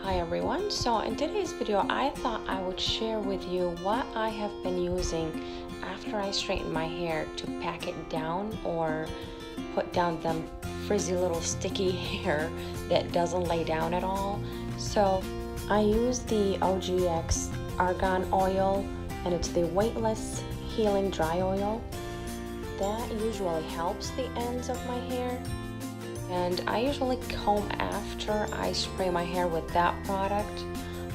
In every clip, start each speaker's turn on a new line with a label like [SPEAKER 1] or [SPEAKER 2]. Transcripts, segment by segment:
[SPEAKER 1] Hi everyone, so in today's video I thought I would share with you what I have been using after I straighten my hair to pack it down or put down them frizzy little sticky hair that doesn't lay down at all. So I use the OGX argan oil, and it's the weightless healing dry oil. That usually helps the ends of my hair. And I usually comb after I spray my hair with that product,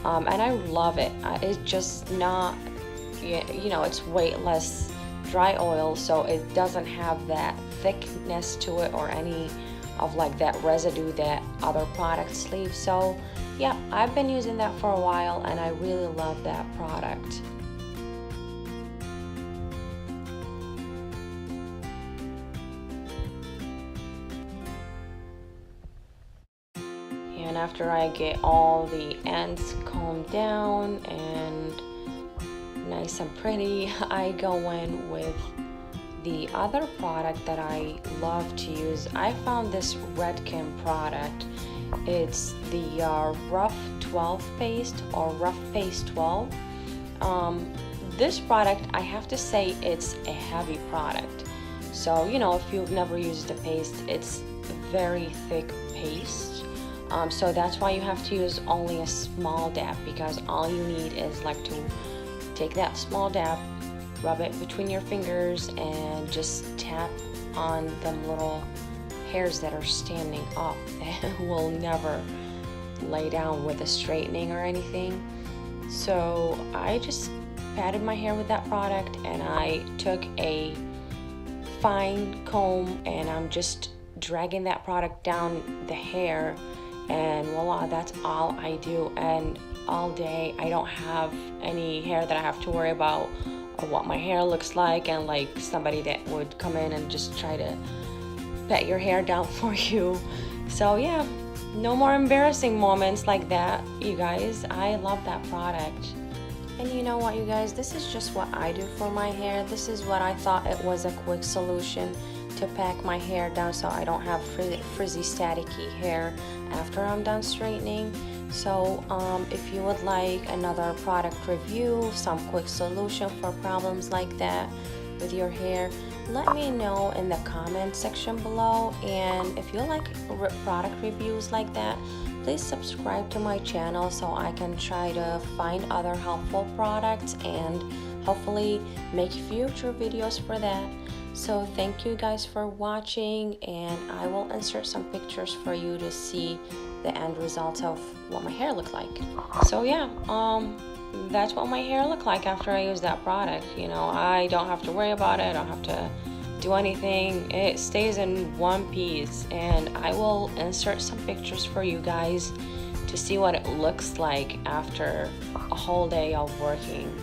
[SPEAKER 1] and I love it. It's just not, it's weightless dry oil, so it doesn't have that thickness to it or any of like that residue that other products leave. So yeah, I've been using that for a while and I really love that product. And after I get all the ends combed down and nice and pretty, I go in with the other product that I love to use. I found this REDKEN product. It's the Rough 12 paste, or Rough Paste 12. This product, I have to say, it's a heavy product. So, if you've never used a paste, it's a very thick paste. So that's why you have to use only a small dab, because all you need is like to take that small dab, rub it between your fingers, and just tap on them little hairs that are standing up that will never lay down with a straightening or anything. So I just patted my hair with that product, and I took a fine comb and I'm just dragging that product down the hair, and voila, that's all I do. And all day I don't have any hair that I have to worry about or what my hair looks like, and like somebody that would come in and just try to pat your hair down for you. So yeah, no more embarrassing moments like that, you guys. I love that product. And you know what, you guys, this is just what I do for my hair. This is what I thought it was a quick solution to pack my hair down so I don't have frizzy staticky hair after I'm done straightening. So if you would like another product review, some quick solution for problems like that with your hair, let me know in the comment section below. And if you like product reviews like that, please subscribe to my channel so I can try to find other helpful products and hopefully make future videos for that. So thank you guys for watching, and I will insert some pictures for you to see the end result of what my hair looked like. So yeah, that's what my hair looked like after I used that product. I don't have to worry about it. I don't have to do anything. It stays in one piece, and I will insert some pictures for you guys to see what it looks like after a whole day of working.